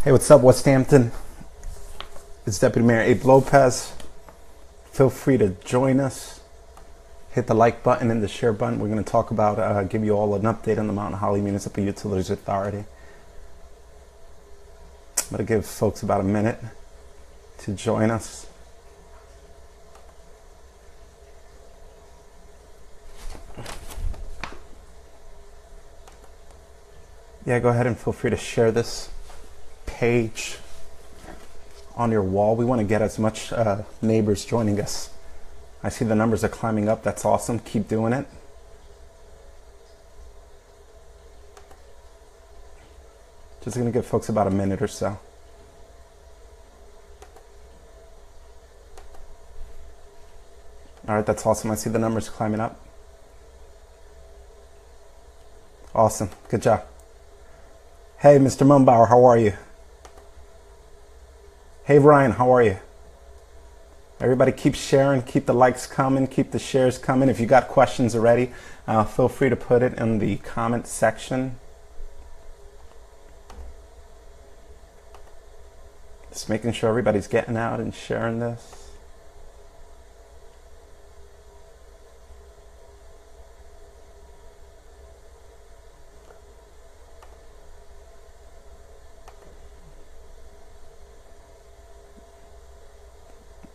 Hey, what's up, West Hampton? It's Deputy Mayor Abe Lopez. Feel free to join us. Hit the like button and the share button. We're going to talk about, give you all an update on the Mount Holly Municipal Utilities Authority. I'm going to give folks about a minute to join us. Yeah, go ahead and feel free to share this page on your wall. We want to get as much neighbors joining us. I see the numbers are climbing up. That's awesome. Keep doing it. Just going to give folks about a minute or so. All right, that's awesome. I see the numbers climbing up. Awesome. Good job. Hey, Mr. Mumbauer, how are you? Hey, Ryan, how are you? Everybody keep sharing, keep the likes coming, keep the shares coming. If you got questions already, feel free to put it in the comment section. Just making sure everybody's getting out and sharing this.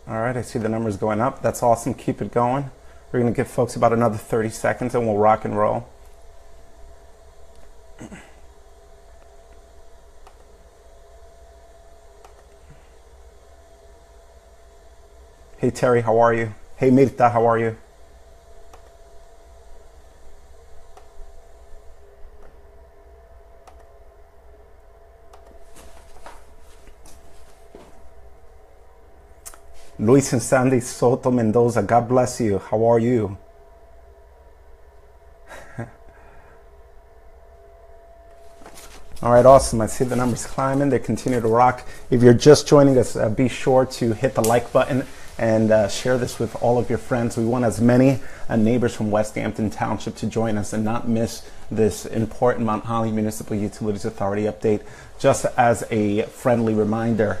All right, I see the numbers going up. That's awesome. Keep it going. We're going to give folks about another 30 seconds and we'll rock and roll. Hey, Terry, how are you? Hey, Mirta, how are you? Luis and Sandy Soto Mendoza, God bless you. How are you? All right, awesome. I see the numbers climbing. They continue to rock. If you're just joining us, be sure to hit the like button and share this with all of your friends. We want as many neighbors from West Hampton Township to join us and not miss this important Mount Holly Municipal Utilities Authority update. Just as a friendly reminder,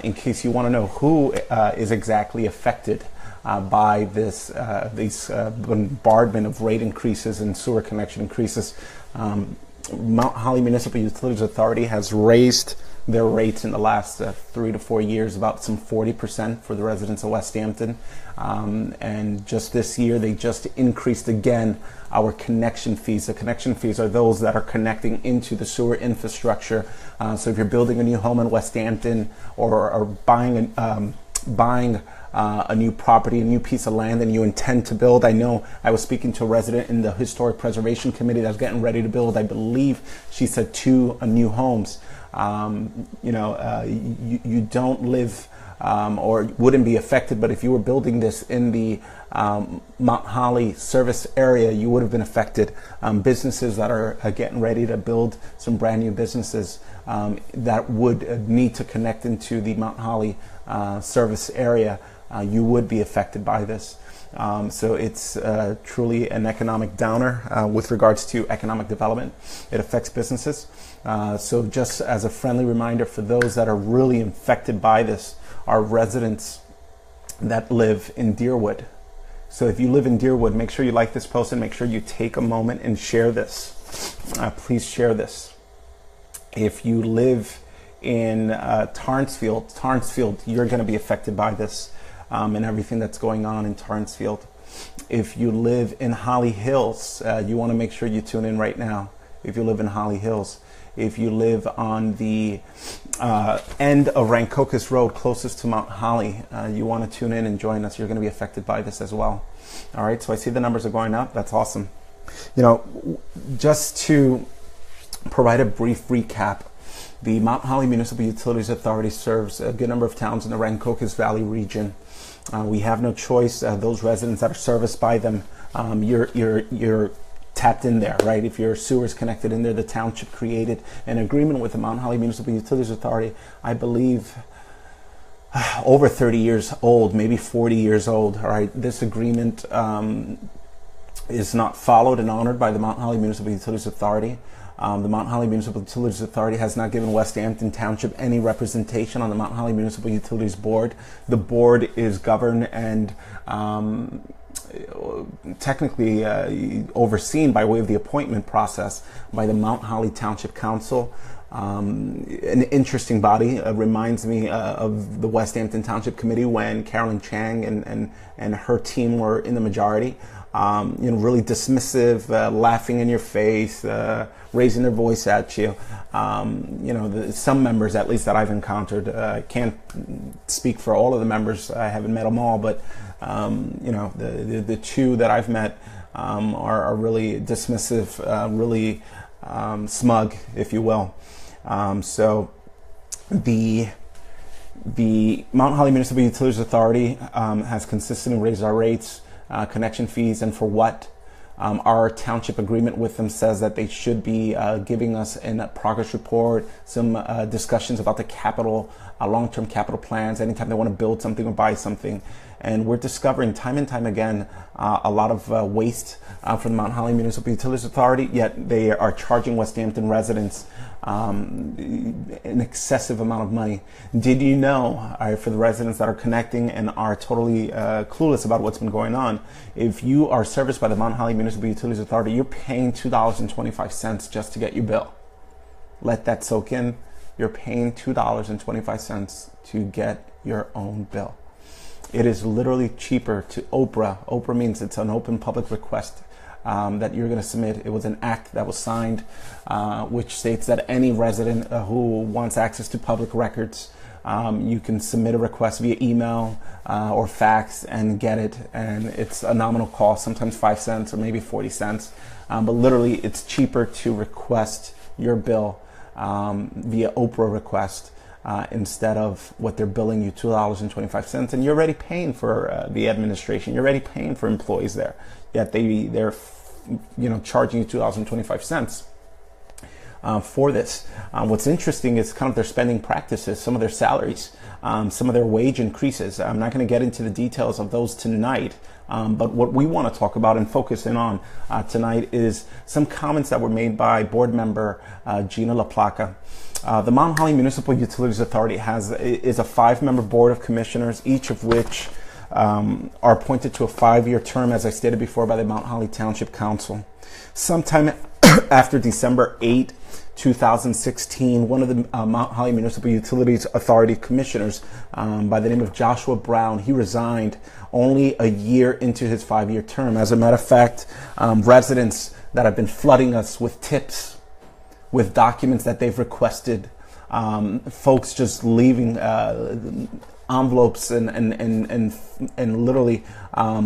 in case you want to know who is exactly affected by these bombardment of rate increases and sewer connection increases, Mount Holly Municipal Utilities Authority has raised their rates in the last 3 to 4 years about some 40% for the residents of West Hampton. And just this year, they just increased again our connection fees. The connection fees are those that are connecting into the sewer infrastructure. So if you're building a new home in West Hampton or buying a new property, a new piece of land, and you intend to build. I know I was speaking to a resident in the Historic Preservation Committee that's getting ready to build. I believe she said 2 new homes. You don't live or wouldn't be affected, but if you were building this in the Mount Holly service area, you would have been affected. Businesses that are getting ready to build some brand new businesses that would need to connect into the Mount Holly service area, you would be affected by this. So it's truly an economic downer with regards to economic development. It affects businesses. So just as a friendly reminder for those that are really infected by this, are residents that live in Deerwood. So if you live in Deerwood, make sure you like this post and make sure you take a moment and share this. Please share this. If you live in Torrancefield, you're going to be affected by this and everything that's going on in Torrancefield. If you live in Holly Hills, you want to make sure you tune in right now. If you live in Holly Hills. If you live on the end of Rancocas Road, closest to Mount Holly, you want to tune in and join us. You're going to be affected by this as well. All right, so I see the numbers are going up. That's awesome. You know, just to provide a brief recap, the Mount Holly Municipal Utilities Authority serves a good number of towns in the Rancocas Valley region. We have no choice. Those residents that are serviced by them, you're tapped in there, right? If your sewer is connected in there, the township created an agreement with the Mount Holly Municipal Utilities Authority, I believe over 30 years old, maybe 40 years old, all right? This agreement is not followed and honored by the Mount Holly Municipal Utilities Authority. The Mount Holly Municipal Utilities Authority has not given West Hampton Township any representation on the Mount Holly Municipal Utilities Board. The board is governed and technically overseen by way of the appointment process by the Mount Holly Township Council. An interesting body. Reminds me of the West Hampton Township Committee when Carolyn Chang and her team were in the majority. Really dismissive, laughing in your face, raising their voice at you. Some members, at least that I've encountered, can't speak for all of the members. I haven't met them all, but the two that I've met are really dismissive, really smug, if you will. So the Mount Holly Municipal Utilities Authority has consistently raised our rates, connection fees, and for what? Our township agreement with them says that they should be giving us a progress report, some discussions about the capital, long-term capital plans, anytime they want to build something or buy something. And we're discovering time and time again a lot of waste from the Mount Holly Municipal Utilities Authority, yet they are charging West Hampton residents an excessive amount of money. Did you know, for the residents that are connecting and are totally clueless about what's been going on, if you are serviced by the Mount Holly Municipal Utilities Authority, you're paying $2.25 just to get your bill. Let that soak in. You're paying $2.25 to get your own bill. It is literally cheaper to Oprah. Oprah means it's an open public request that you're going to submit. It was an act that was signed, which states that any resident who wants access to public records, you can submit a request via email or fax and get it. And it's a nominal cost, sometimes 5 cents or maybe 40 cents. But literally, it's cheaper to request your bill via Oprah request instead of what they're billing you, $2.25. And you're already paying for the administration. You're already paying for employees there. Yet they're charging you $2.25 for this. What's interesting is kind of their spending practices, some of their salaries, some of their wage increases. I'm not going to get into the details of those tonight, but what we want to talk about and focus in on tonight is some comments that were made by board member Gina LaPlaca. The Mount Holly Municipal Utilities Authority is a 5-member board of commissioners, each of which are appointed to a 5-year term, as I stated before, by the Mount Holly Township Council. Sometime after December 8, 2016, one of the Mount Holly Municipal Utilities Authority commissioners by the name of Joshua Brown, he resigned only a year into his 5-year term. As a matter of fact, residents that have been flooding us with tips, with documents that they've requested, folks just leaving envelopes and literally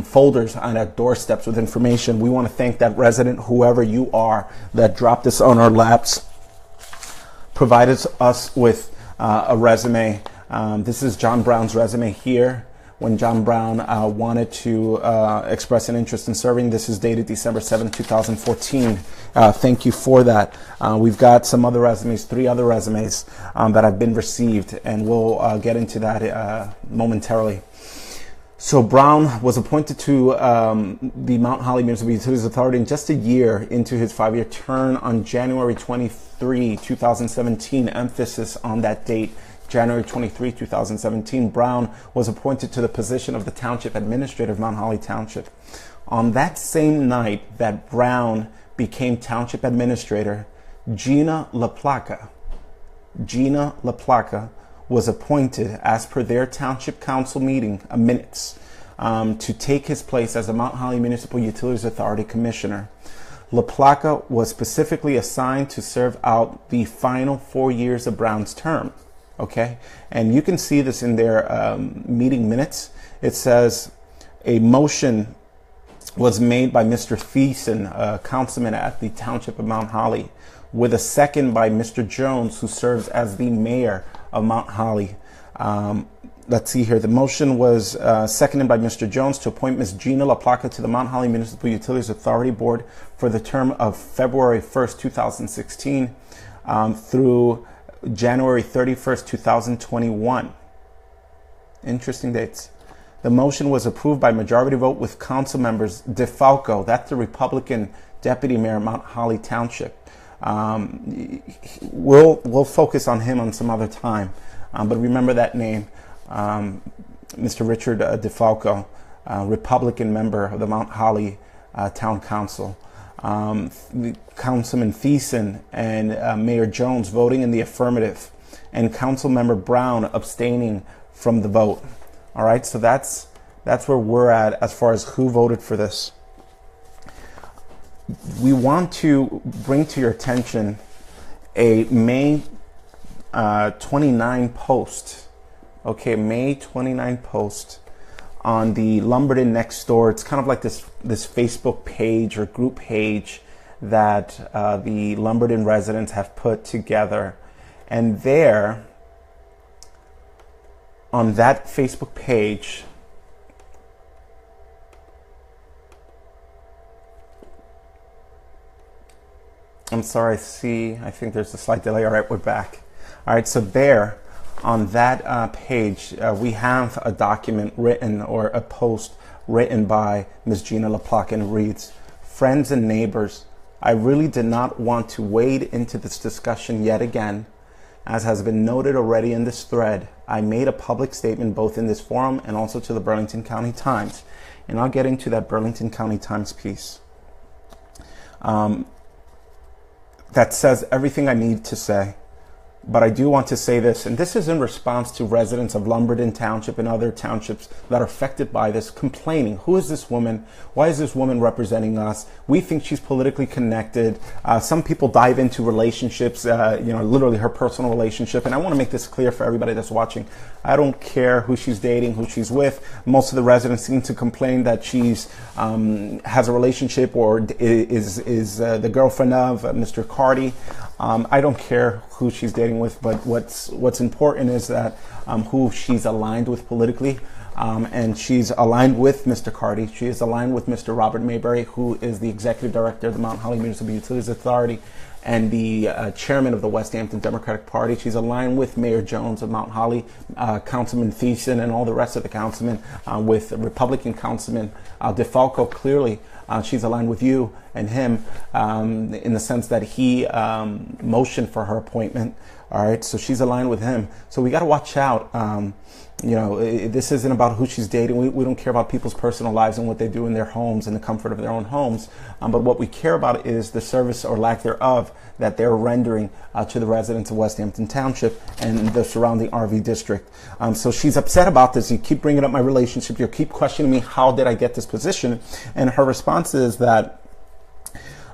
folders on our doorsteps with information. We want to thank that resident, whoever you are, that dropped this on our laps, provided us with a resume. This is John Brown's resume here. When John Brown wanted to express an interest in serving. This is dated December 7, 2014. Thank you for that. We've got some other resumes, 3 other resumes that have been received, and we'll get into that momentarily. So Brown was appointed to the Mount Holly Municipal Utilities Authority in just a year into his 5-year term on January 23, 2017. Emphasis on that date. January 23, 2017, Brown was appointed to the position of the Township Administrator of Mount Holly Township. On that same night that Brown became Township Administrator, Gina LaPlaca was appointed, as per their Township Council meeting minutes, to take his place as the Mount Holly Municipal Utilities Authority Commissioner. LaPlaca was specifically assigned to serve out the final 4 years of Brown's term. Okay, and you can see this in their meeting minutes. It says a motion was made by Mr. Thiessen, a councilman at the Township of Mount Holly, with a second by Mr. Jones, who serves as the mayor of Mount Holly. Let's see here. The motion was seconded by Mr. Jones to appoint Ms. Gina LaPlaca to the Mount Holly Municipal Utilities Authority Board for the term of February 1st, 2016 through January 31st, 2021. Interesting dates. The motion was approved by majority vote with council members DeFalco, that's the Republican deputy mayor of Mount Holly Township, We'll focus on him on some other time. But remember that name, Mr. Richard DeFalco, Republican member of the Mount Holly Town Council. Councilman Thiessen and Mayor Jones voting in the affirmative, and Councilmember Brown abstaining from the vote. All right, so that's where we're at as far as who voted for this. We want to bring to your attention a May 29 post. Okay, May 29 post on the Lumberton Next Door. It's kind of like this Facebook page or group page that the Lumberton residents have put together. And there, on that Facebook page, I'm sorry, I think there's a slight delay. All right, we're back. All right, so there on that page, we have a document written, or a post written by Ms. Gina LaPlaca, and it reads, "Friends and neighbors, I really did not want to wade into this discussion yet again. As has been noted already in this thread, I made a public statement both in this forum and also to the Burlington County Times." And I'll get into that Burlington County Times piece. That says everything I need to say. But I do want to say this, and this is in response to residents of Lumberton Township and other townships that are affected by this, complaining, who is this woman? Why is this woman representing us? We think she's politically connected. Some people dive into relationships, literally her personal relationship. And I want to make this clear for everybody that's watching. I don't care who she's dating, who she's with. Most of the residents seem to complain that she's has a relationship or is the girlfriend of Mr. Carty. I don't care who she's dating with, but what's important is that who she's aligned with politically, and she's aligned with Mr. Carty. She is aligned with Mr. Robert Mayberry, who is the executive director of the Mount Holly Municipal Utilities Authority and the chairman of the West Hampton Democratic Party. She's aligned with Mayor Jones of Mount Holly, Councilman Thiessen, and all the rest of the councilmen, with Republican Councilman DeFalco. Clearly, she's aligned with you and him in the sense that he motioned for her appointment. All right, so she's aligned with him. So we got to watch out. This isn't about who she's dating. We don't care about people's personal lives and what they do in their homes and the comfort of their own homes. But what we care about is the service or lack thereof that they're rendering to the residents of West Hampton Township and the surrounding RV district. So she's upset about this. You keep bringing up my relationship. You keep questioning me, how did I get this position? And her response is that,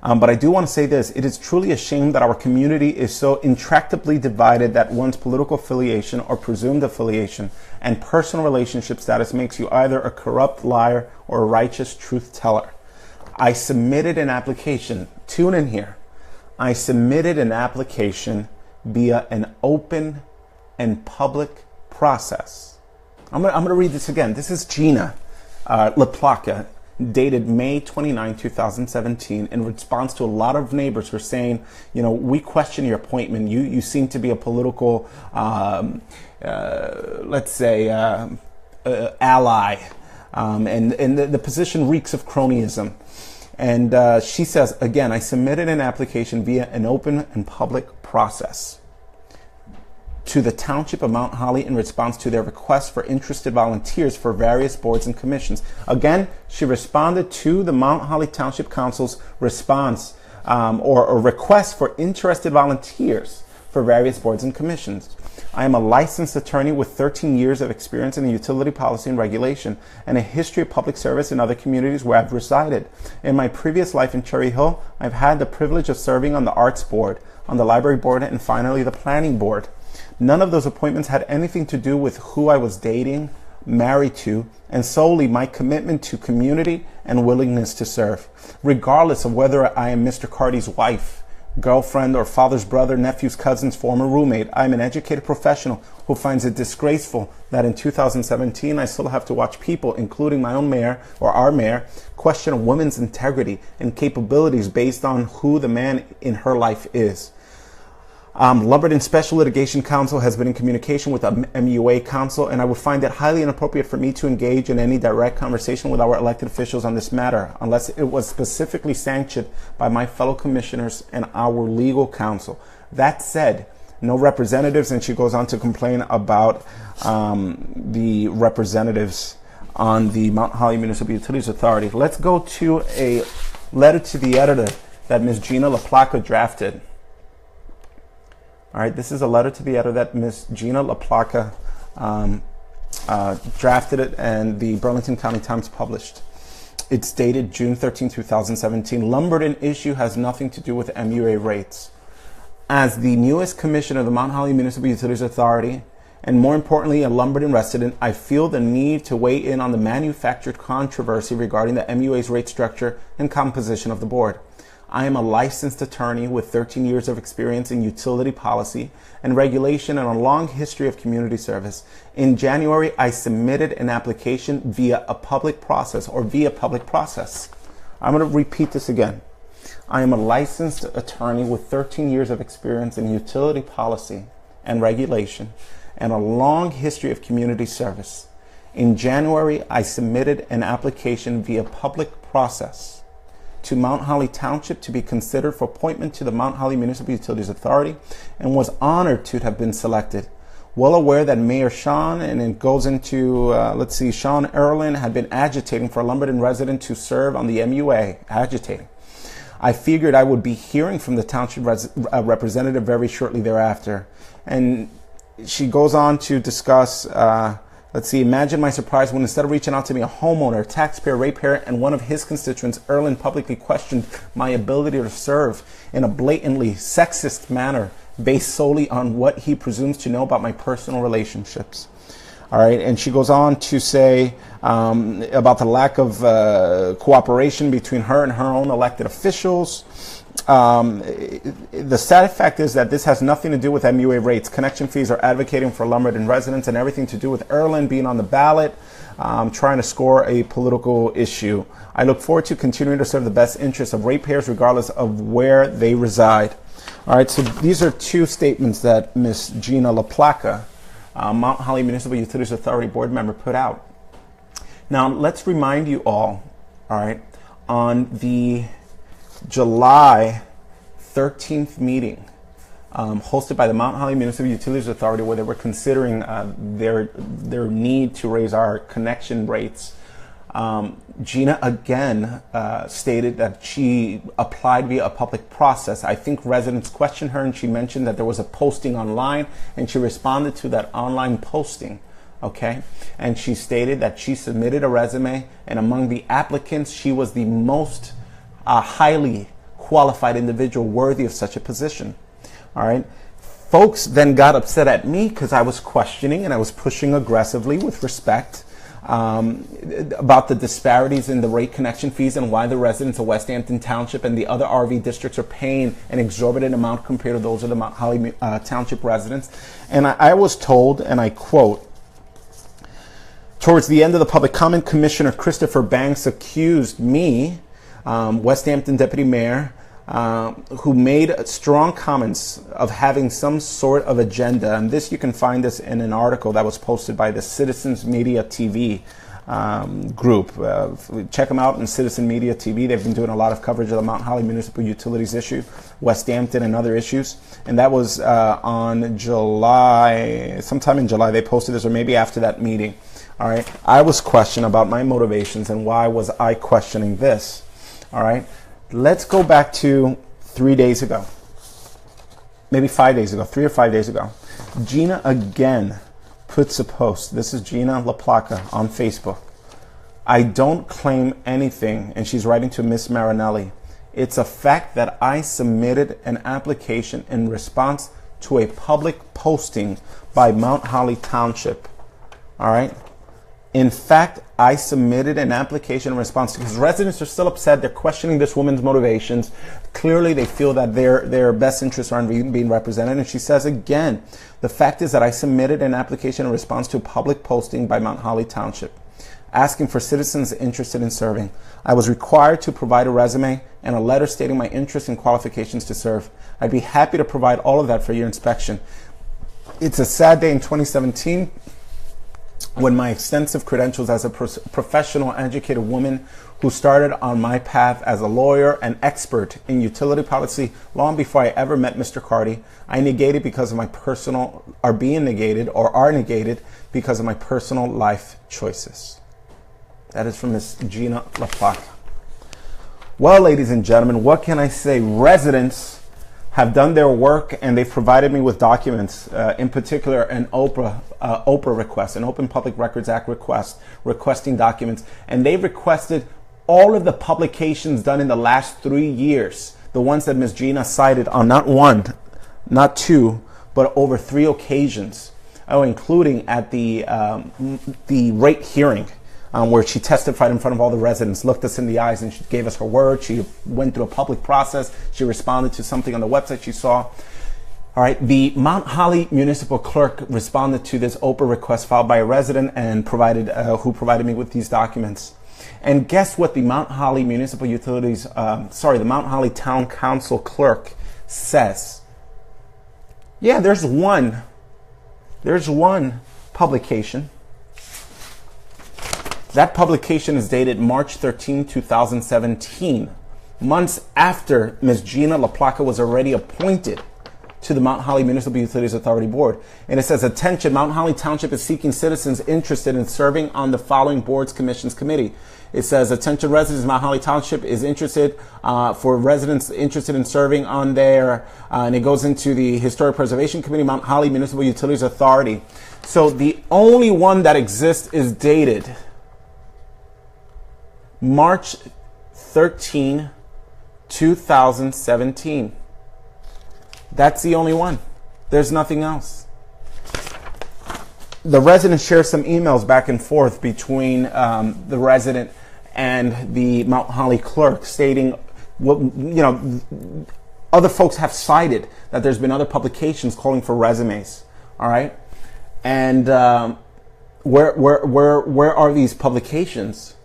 but I do want to say this, it is truly a shame that our community is so intractably divided that one's political affiliation or presumed affiliation and personal relationship status makes you either a corrupt liar or a righteous truth teller. I submitted an application, tune in here, I submitted an application via an open and public process. I'm going to read this again. This is Gina LaPlaca, dated May 29, 2017, in response to a lot of neighbors who are saying, we question your appointment. You seem to be a political, let's say, ally, and the position reeks of cronyism. And she says, again, I submitted an application via an open and public process to the Township of Mount Holly in response to their request for interested volunteers for various boards and commissions. Again, she responded to the Mount Holly Township Council's response or request for interested volunteers for various boards and commissions. I am a licensed attorney with 13 years of experience in utility policy and regulation and a history of public service in other communities where I've resided. In my previous life in Cherry Hill, I've had the privilege of serving on the Arts Board, on the Library Board, and finally the Planning Board. None of those appointments had anything to do with who I was dating, married to, and solely my commitment to community and willingness to serve. Regardless of whether I am Mr. Carty's wife, girlfriend, or father's brother, nephew's cousin's former roommate, I'm an educated professional who finds it disgraceful that in 2017 I still have to watch people, including my own mayor or our mayor, question a woman's integrity and capabilities based on who the man in her life is. Lumberton Special Litigation Counsel has been in communication with MUA Counsel, and I would find it highly inappropriate for me to engage in any direct conversation with our elected officials on this matter unless it was specifically sanctioned by my fellow commissioners and our legal counsel. That said, no representatives, and she goes on to complain about the representatives on the Mount Holly Municipal Utilities Authority. Let's go to a letter to the editor that Ms. Gina LaPlaca drafted. All right, this is a letter to the editor that Ms. Gina LaPlaca drafted it, and the Burlington County Times published. It's dated June 13, 2017. Lumberton issue has nothing to do with MUA rates. As the newest commissioner of the Mount Holly Municipal Utilities Authority, and more importantly, a Lumberton resident, I feel the need to weigh in on the manufactured controversy regarding the MUA's rate structure and composition of the board. I am a licensed attorney with 13 years of experience in utility policy and regulation and a long history of community service. In January, I submitted an application via a public process I'm going to repeat this again. I am a licensed attorney with 13 years of experience in utility policy and regulation and a long history of community service. In January, I submitted an application via public process to Mount Holly Township to be considered for appointment to the Mount Holly Municipal Utilities Authority and was honored to have been selected. Well aware that Mayor Sean, and it goes into, Sean Erlin had been agitating for a Lumberton resident to serve on the MUA, agitating. I figured I would be hearing from the township representative very shortly thereafter. And she goes on to discuss, imagine my surprise when instead of reaching out to me, a homeowner, taxpayer, ratepayer, and one of his constituents, Erlin publicly questioned my ability to serve in a blatantly sexist manner based solely on what he presumes to know about my personal relationships. All right, and she goes on to say about the lack of cooperation between her and her own elected officials. The sad fact is that this has nothing to do with MUA rates. Connection fees are advocating for Lumberton residents and everything to do with Erlin being on the ballot, trying to score a political issue. I look forward to continuing to serve the best interests of ratepayers regardless of where they reside. All right, so these are two statements that Ms. Gina LaPlaca, Mount Holly Municipal Utilities Authority board member, put out. Now, let's remind you all right, on the July 13th meeting hosted by the Mount Holly Municipal Utilities Authority, where they were considering their need to raise our connection rates, Gina again stated that she applied via a public process. I think residents questioned her, and she mentioned that there was a posting online, and she responded to that online posting. Okay, and she stated that she submitted a resume, and among the applicants, she was the most highly qualified individual worthy of such a position. All right, folks then got upset at me because I was questioning and I was pushing aggressively with respect about the disparities in the rate connection fees and why the residents of West Hampton Township and the other RV districts are paying an exorbitant amount compared to those of the Mount Holly Township residents. And I was told, and I quote, towards the end of the public comment, Commissioner Christopher Banks accused me, West Hampton Deputy Mayor, who made strong comments of having some sort of agenda. And this, you can find this in an article that was posted by the Citizens Media TV group. Check them out in Citizen Media TV. They've been doing a lot of coverage of the Mount Holly Municipal Utilities issue, West Hampton, and other issues. And that was on July, sometime in July they posted this, or maybe after that meeting. All right, I was questioned about my motivations and why was I questioning this. All right, let's go back to 3 days ago, maybe 5 days ago, 3 or 5 days ago. Gina again puts a post. This is Gina LaPlaca on Facebook. I don't claim anything, and she's writing to Miss Marinelli. It's a fact that I submitted an application in response to a public posting by Mount Holly Township. All right. In fact, I submitted an application in response because residents are still upset. They're questioning this woman's motivations. Clearly, they feel that their best interests aren't being represented. And she says again, the fact is that I submitted an application in response to a public posting by Mount Holly Township. asking for citizens interested in serving. I was required to provide a resume and a letter stating my interest and qualifications to serve. I'd be happy to provide all of that for your inspection. It's a sad day in 2017 when my extensive credentials as a professional, educated woman who started on my path as a lawyer and expert in utility policy long before I ever met Mr. Carty, I negated because of my personal, are being negated or are negated because of my personal life choices. That is from Ms. Gina LaPlaca. Well, ladies and gentlemen, what can I say? Residents have done their work and they've provided me with documents, in particular an OPRA request, an Open Public Records Act request, requesting documents. And they've requested all of the publications done in the last 3 years, the ones that Ms. Gina cited on not one, not two, but over 3 occasions, including at the rate hearing, where she testified in front of all the residents, looked us in the eyes, and she gave us her word. She went through a public process. She responded to something on the website she saw. All right, the Mount Holly municipal clerk responded to this Oprah request filed by a resident and who provided me with these documents. And guess what the Mount Holly Municipal Utilities, the Mount Holly Town Council clerk says? Yeah, there's one publication. That publication is dated March 13, 2017, months after Ms. Gina LaPlaca was already appointed to the Mount Holly Municipal Utilities Authority Board. And it says, attention, Mount Holly Township is seeking citizens interested in serving on the following boards, commissions, committee. It says, attention residents, Mount Holly Township is interested, for residents interested in serving on there, and it goes into the Historic Preservation Committee, Mount Holly Municipal Utilities Authority. So the only one that exists is dated March 13, 2017. That's the only one. There's nothing else. The resident shared some emails back and forth between the resident and the Mount Holly clerk stating what, other folks have cited that there's been other publications calling for resumes. All right. And where are these publications?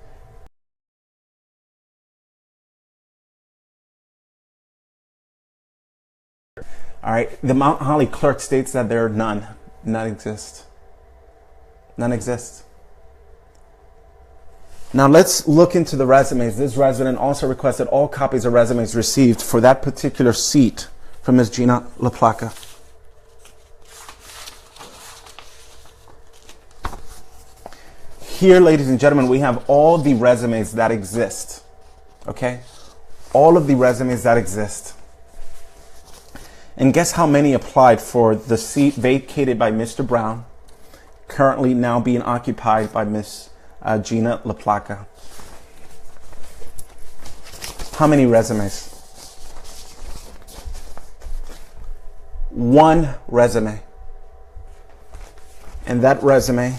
All right, the Mount Holly clerk states that there are none exist. None exist. Now let's look into the resumes. This resident also requested all copies of resumes received for that particular seat from Ms. Gina LaPlaca. Here, ladies and gentlemen, we have all the resumes that exist. Okay? All of the resumes that exist. And guess how many applied for the seat vacated by Mr. Brown, currently now being occupied by Ms. Gina LaPlaca? How many resumes? One resume. And that resume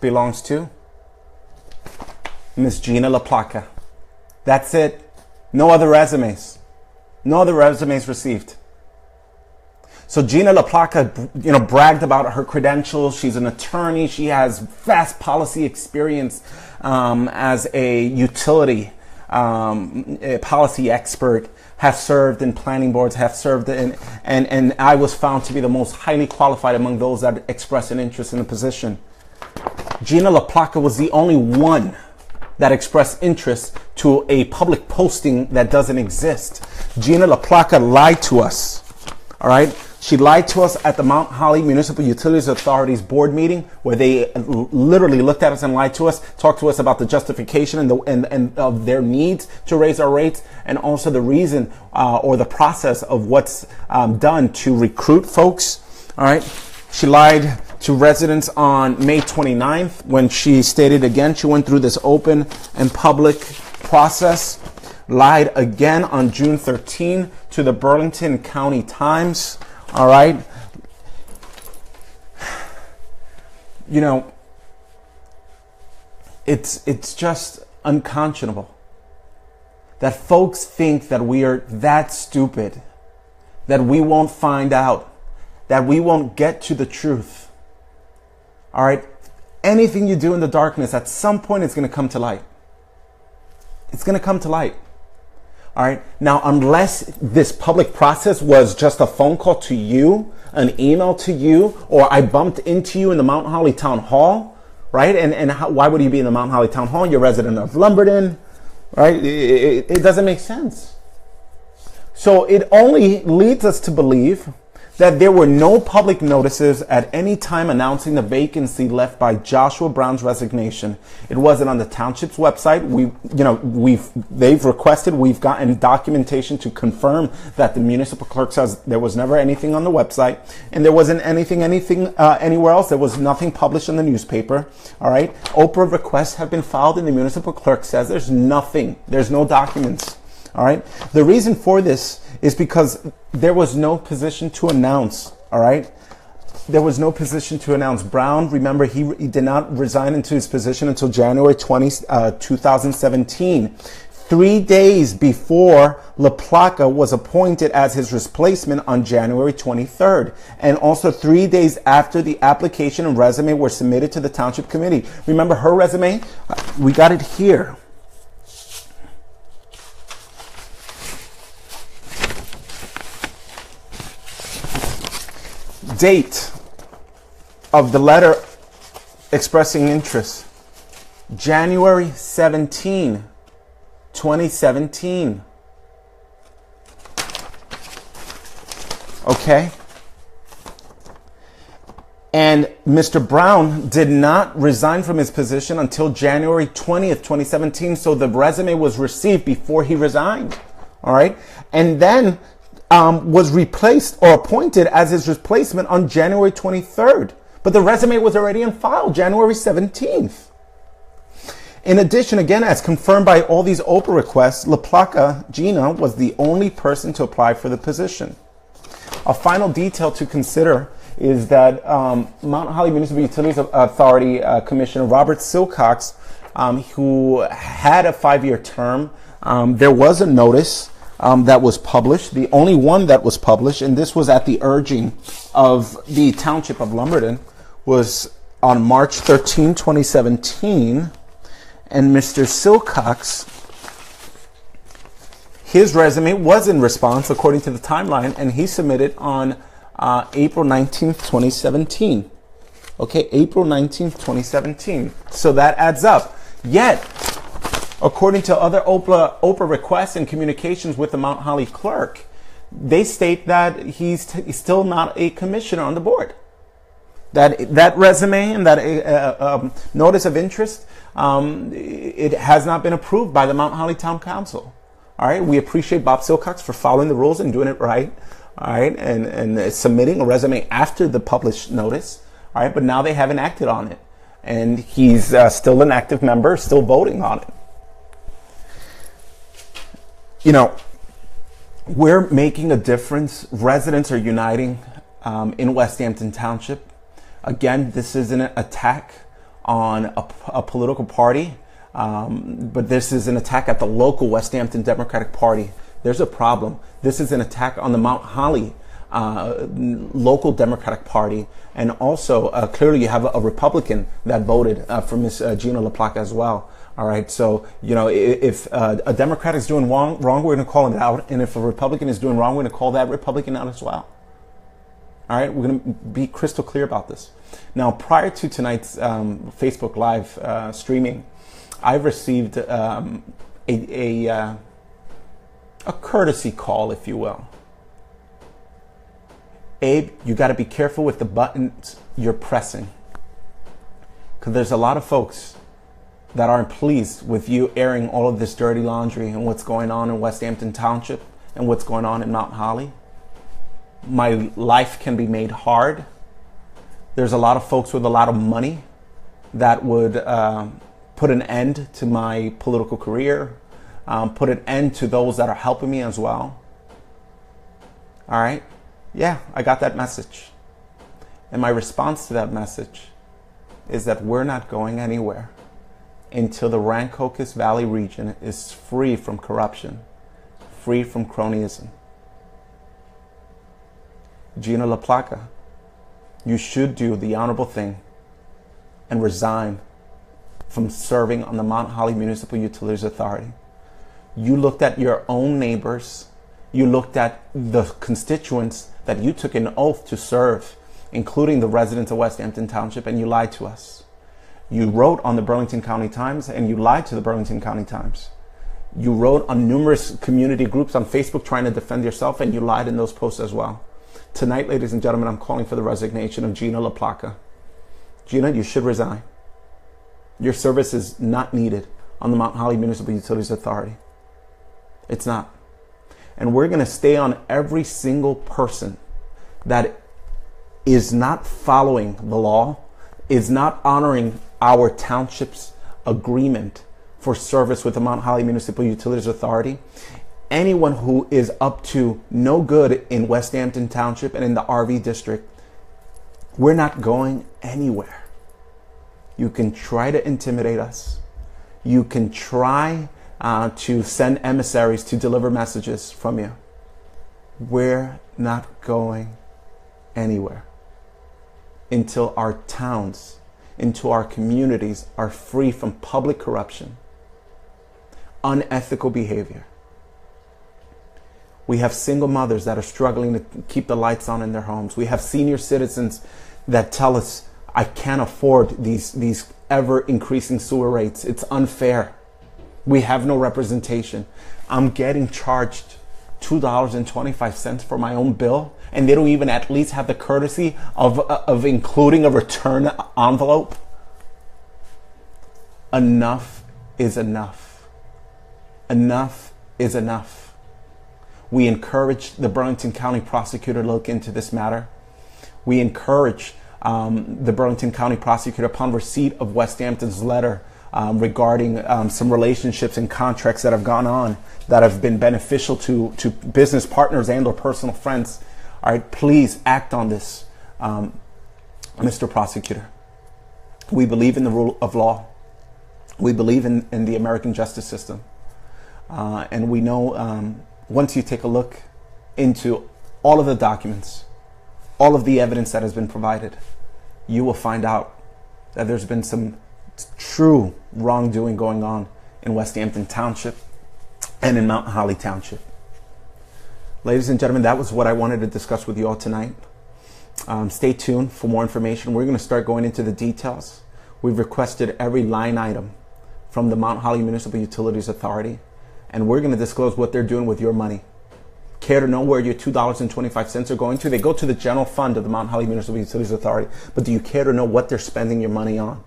belongs to Ms. Gina LaPlaca. That's it. No other resumes. No other resumes received. So Gina LaPlaca, bragged about her credentials. She's an attorney. She has vast policy experience as a utility a policy expert, have served in planning boards, have served in, and I was found to be the most highly qualified among those that expressed an interest in the position. Gina LaPlaca was the only one that expressed interest to a public posting that doesn't exist. Gina LaPlaca lied to us, all right? She lied to us at the Mount Holly Municipal Utilities Authority's board meeting, where they literally looked at us and lied to us, talked to us about the justification and of their needs to raise our rates, and also the reason or the process of what's done to recruit folks. All right. She lied to residents on May 29th when she stated again she went through this open and public process. Lied again on June 13 to the Burlington County Times. All right. You know, it's just unconscionable that folks think that we are that stupid, that we won't find out, that we won't get to the truth. All right. Anything you do in the darkness, at some point it's going to come to light. It's going to come to light. All right. Now, unless this public process was just a phone call to you, an email to you, or I bumped into you in the Mount Holly Town Hall, right? And why would you be in the Mount Holly Town Hall? You're a resident of Lumberton, right? It doesn't make sense. So it only leads us to believe that there were no public notices at any time announcing the vacancy left by Joshua Brown's resignation. It wasn't on the township's website. They've requested, we've gotten documentation to confirm that the municipal clerk says there was never anything on the website, and there wasn't anything anywhere else. There was nothing published in the newspaper. All right. Oprah requests have been filed, and the municipal clerk says there's nothing. There's no documents. All right. The reason for this is because there was no position to announce. All right. There was no position to announce. Brown, remember, he did not resign into his position until January 20, 2017. 3 days before LaPlaca was appointed as his replacement on January 23rd. And also 3 days after the application and resume were submitted to the township committee. Remember her resume? We got it here. Date of the letter expressing interest, January 17, 2017. Okay. And Mr. Brown did not resign from his position until January 20th, 2017. So the resume was received before he resigned. All right. And then was replaced or appointed as his replacement on January 23rd. But the resume was already on file January 17th. In addition, again, as confirmed by all these Oprah requests, LaPlaca, Gina, was the only person to apply for the position. A final detail to consider is that Mount Holly Municipal Utilities Authority Commissioner Robert Silcox, who had a 5-year term, there was a notice that was published, the only one that was published, and this was at the urging of the Township of Lumberton, was on March 13, 2017. And Mr. Silcox, his resume was in response according to the timeline, and he submitted on April 19th, 2017. Okay, April 19th, 2017. So that adds up. Yet, according to other Oprah requests and communications with the Mount Holly clerk, they state that he's still not a commissioner on the board. That resume and that notice of interest, it has not been approved by the Mount Holly Town Council. All right, we appreciate Bob Silcox for following the rules and doing it right. All right, and submitting a resume after the published notice. All right, but now they haven't acted on it, and he's still an active member, still voting on it. You know, we're making a difference. Residents are uniting in West Hampton Township. Again, this isn't an attack on a political party, but this is an attack at the local West Hampton Democratic Party. There's a problem. This is an attack on the Mount Holly local Democratic Party. And also, clearly you have a Republican that voted for Ms. Gina LaPlaca as well. All right, so, you know, if a Democrat is doing wrong, we're going to call it out. And if a Republican is doing wrong, we're going to call that Republican out as well. All right, we're going to be crystal clear about this. Now, prior to tonight's Facebook Live streaming, I received a courtesy call, if you will. Abe, you got to be careful with the buttons you're pressing, because there's a lot of folks that aren't pleased with you airing all of this dirty laundry and what's going on in West Hampton Township and what's going on in Mount Holly. My life can be made hard. There's a lot of folks with a lot of money that would put an end to my political career, put an end to those that are helping me as well. All right. Yeah, I got that message. And my response to that message is that we're not going anywhere until the Rancocas Valley region is free from corruption, free from cronyism. Gina LaPlaca, you should do the honorable thing and resign from serving on the Mount Holly Municipal Utilities Authority. You looked at your own neighbors. You looked at the constituents that you took an oath to serve, including the residents of West Hampton Township, and you lied to us. You wrote on the Burlington County Times and you lied to the Burlington County Times. You wrote on numerous community groups on Facebook trying to defend yourself, and you lied in those posts as well. Tonight, ladies and gentlemen, I'm calling for the resignation of Gina LaPlaca. Gina, you should resign. Your service is not needed on the Mount Holly Municipal Utilities Authority. It's not. And we're going to stay on every single person that is not following the law, is not honoring our township's agreement for service with the Mount Holly Municipal Utilities Authority. Anyone who is up to no good in West Hampton Township and in the RV district, we're not going anywhere. You can try to intimidate us. You can try to send emissaries to deliver messages from you. We're not going anywhere until our towns, into our communities are free from public corruption, unethical behavior. We have single mothers that are struggling to keep the lights on in their homes. We have senior citizens that tell us, I can't afford these ever increasing sewer rates. It's unfair. We have no representation. I'm getting charged $2.25 for my own bill, and they don't even at least have the courtesy of including a return envelope. Enough is enough. Enough is enough. We encourage the Burlington County prosecutor to look into this matter. We encourage the Burlington County prosecutor, upon receipt of West Hampton's letter regarding some relationships and contracts that have gone on that have been beneficial to business partners and or personal friends. All right, please act on this, Mr. Prosecutor. We believe in the rule of law. We believe in the American justice system. And we know once you take a look into all of the documents, all of the evidence that has been provided, you will find out that there's been some true wrongdoing going on in West Hampton Township and in Mount Holly Township. Ladies and gentlemen, that was what I wanted to discuss with you all tonight. Stay tuned for more information. We're going to start going into the details. We've requested every line item from the Mount Holly Municipal Utilities Authority, and we're going to disclose what they're doing with your money. Care to know where your $2.25 are going to? They go to the general fund of the Mount Holly Municipal Utilities Authority, but do you care to know what they're spending your money on?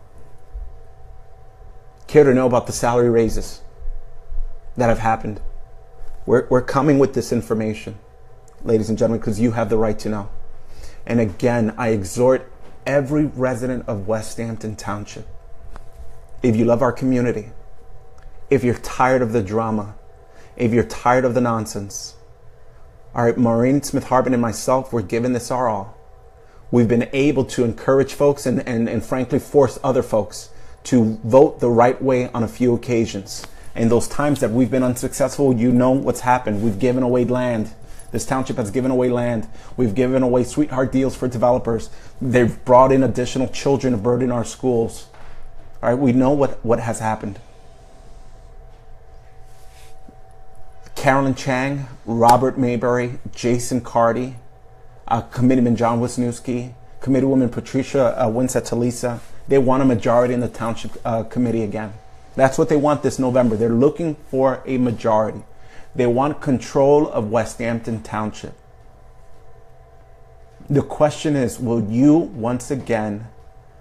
Care to know about the salary raises that have happened? We're coming with this information, ladies and gentlemen, because you have the right to know. And again, I exhort every resident of West Hampton Township, if you love our community, if you're tired of the drama, if you're tired of the nonsense, all right, Maureen Smith-Harbin and myself, we're giving this our all. We've been able to encourage folks and frankly force other folks to vote the right way on a few occasions. And those times that we've been unsuccessful, you know what's happened. We've given away land. This township has given away land. We've given away sweetheart deals for developers. They've brought in additional children to burden our schools. All right, we know what has happened. Carolyn Chang, Robert Mayberry, Jason Carty, Committeeman John Wisniewski, Committeewoman Patricia Winsett-Talisa, they want a majority in the township committee again. That's what they want this November. They're looking for a majority. They want control of West Hampton Township. The question is, will you once again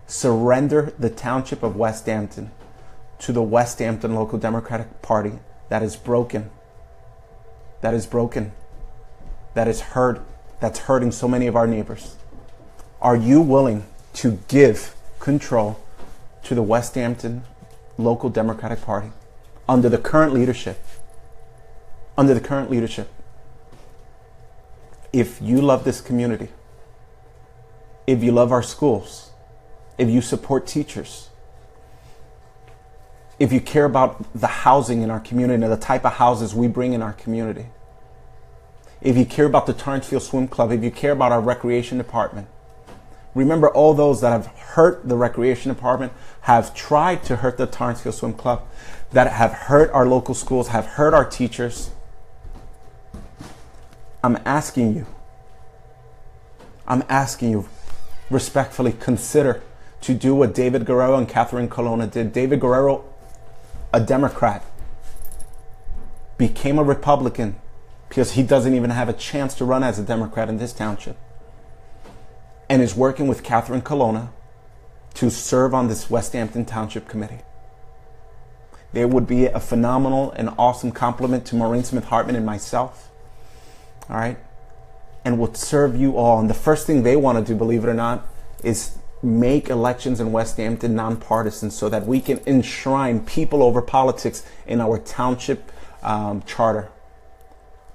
surrender the township of West Hampton to the West Hampton Local Democratic Party that is broken? That is broken. That is hurt. That's hurting so many of our neighbors. Are you willing to give control to the West Hampton Local Democratic Party under the current leadership? Under the current leadership. If you love this community, if you love our schools, if you support teachers, if you care about the housing in our community and the type of houses we bring in our community, if you care about the Torrancefield Swim Club, if you care about our recreation department, Remember all those that have hurt the recreation department, have tried to hurt the Torrance Hill Swim Club, that have hurt our local schools, have hurt our teachers. I'm asking you respectfully, consider to do what David Guerrero and Catherine Colonna did. David Guerrero, a Democrat, became a Republican because he doesn't even have a chance to run as a Democrat in this township, and is working with Catherine Colonna to serve on this West Hampton Township Committee. They would be a phenomenal and awesome compliment to Maureen Smith Hartman and myself. All right? And would serve you all. And the first thing they want to do, believe it or not, is make elections in West Hampton nonpartisan so that we can enshrine people over politics in our township charter.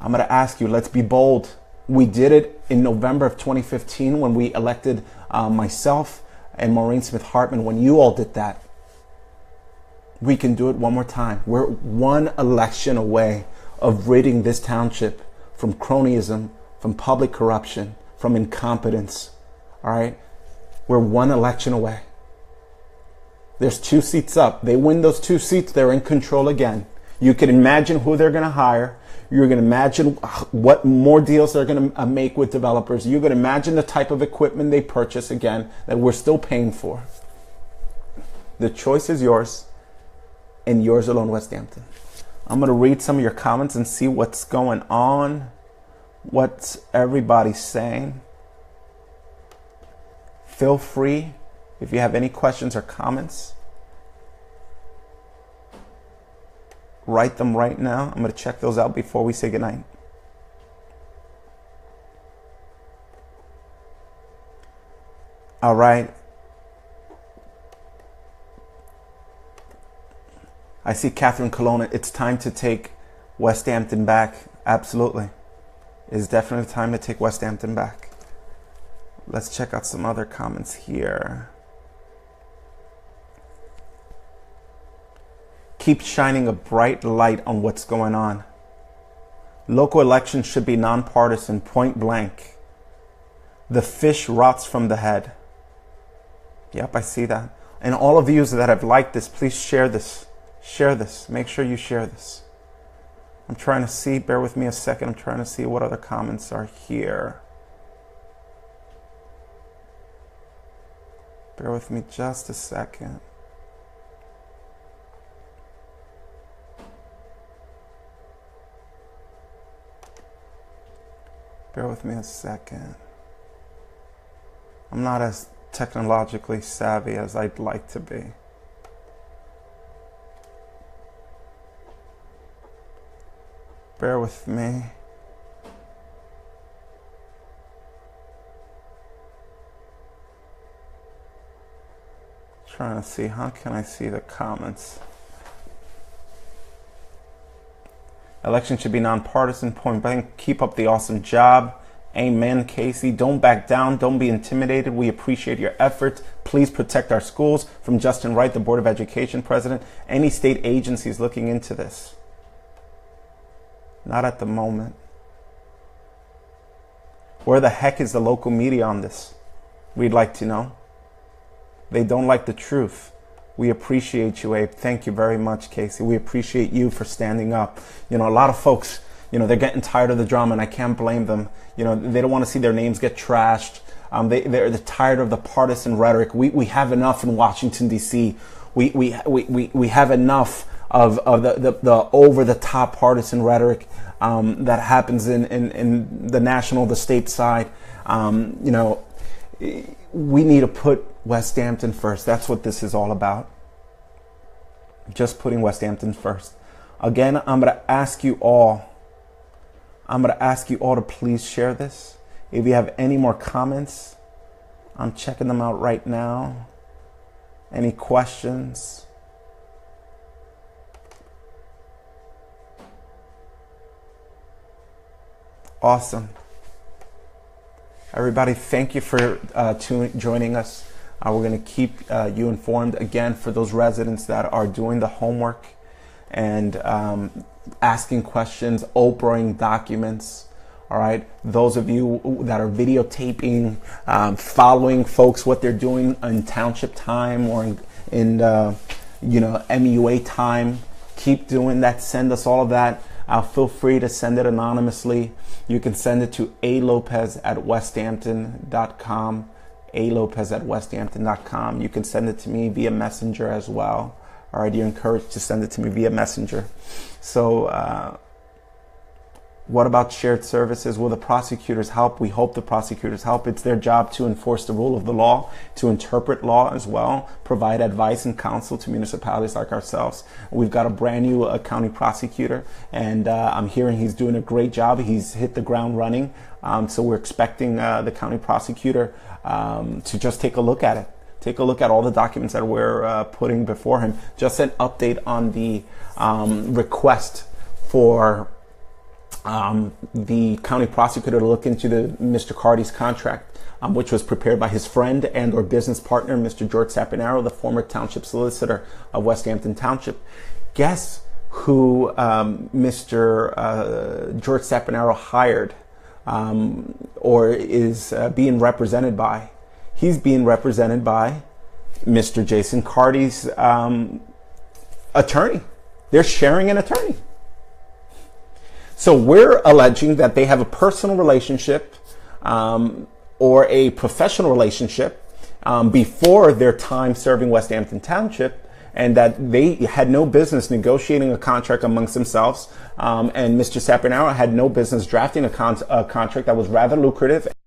I'm going to ask you, let's be bold. We did it in November of 2015 when we elected myself and Maureen Smith Hartman, when you all did that. We can do it one more time. We're one election away of ridding this township from cronyism, from public corruption, from incompetence. All right? We're one election away. There's 2 seats up. They win those 2 seats, they're in control again. You can imagine who they're going to hire. You're going to imagine what more deals they're going to make with developers. You're going to imagine the type of equipment they purchase again that we're still paying for. The choice is yours, and yours alone, West Hampton. I'm going to read some of your comments and see what's going on. What's everybody saying? Feel free if you have any questions or comments. Write them right now. I'm going to check those out before we say goodnight. All right. I see Catherine Colonna. It's time to take West Hampton back. Absolutely. It's definitely time to take West Hampton back. Let's check out some other comments here. Keep shining a bright light on what's going on. Local elections should be nonpartisan, point blank. The fish rots from the head. Yep, I see that. And all of you that have liked this, please share this. Share this. Make sure you share this. I'm trying to see, bear with me a second. I'm trying to see what other comments are here. Bear with me just a second. Bear with me a second. I'm not as technologically savvy as I'd like to be. Bear with me. Trying to see, how can I see the comments? Election should be nonpartisan, point blank. Keep up the awesome job. Amen, Casey. Don't back down. Don't be intimidated. We appreciate your efforts. Please protect our schools. From Justin Wright, the Board of Education President. Any state agencies looking into this? Not at the moment. Where the heck is the local media on this? We'd like to know. They don't like the truth. We appreciate you, Abe. Thank you very much, Casey. We appreciate you for standing up. You know, a lot of folks, you know, they're getting tired of the drama, and I can't blame them. You know, they don't want to see their names get trashed. They're tired of the partisan rhetoric. We have enough in Washington, D.C. We have enough of the over-the-top partisan rhetoric that happens in the national, the state side. You know, we need to put West Hampton first. That's what this is all about. Just putting West Hampton first. Again, I'm going to ask you all to please share this. If you have any more comments, I'm checking them out right now. Any questions? Awesome. Everybody, thank you for joining us. We're going to keep you informed. Again, for those residents that are doing the homework and asking questions, Oprahing documents, All right, those of you that are videotaping, following folks what they're doing in township time or in MUA time, keep doing that. Send us all of that. Feel free to send it anonymously. You can send it to alopez@westhampton.com. alopez@westhampton.com. You can send it to me via Messenger as well. All right, you're encouraged to send it to me via Messenger. So, what about shared services? Will the prosecutors help? We hope the prosecutors help. It's their job to enforce the rule of the law, to interpret law as well, provide advice and counsel to municipalities like ourselves. We've got a brand new county prosecutor, and I'm hearing he's doing a great job. He's hit the ground running. So we're expecting the county prosecutor to just take a look at it. Take a look at all the documents that we're putting before him. Just an update on the request for the county prosecutor to look into Mr. Carty's contract, which was prepared by his friend and or business partner, Mr. George Saponaro, the former township solicitor of West Hampton Township. Guess who Mr. George Saponaro hired or is being represented by? He's being represented by Mr. Jason Carty's attorney. They're sharing an attorney. So we're alleging that they have a personal relationship or a professional relationship before their time serving West Hampton Township, and that they had no business negotiating a contract amongst themselves. And Mr. Saponaro had no business drafting a contract that was rather lucrative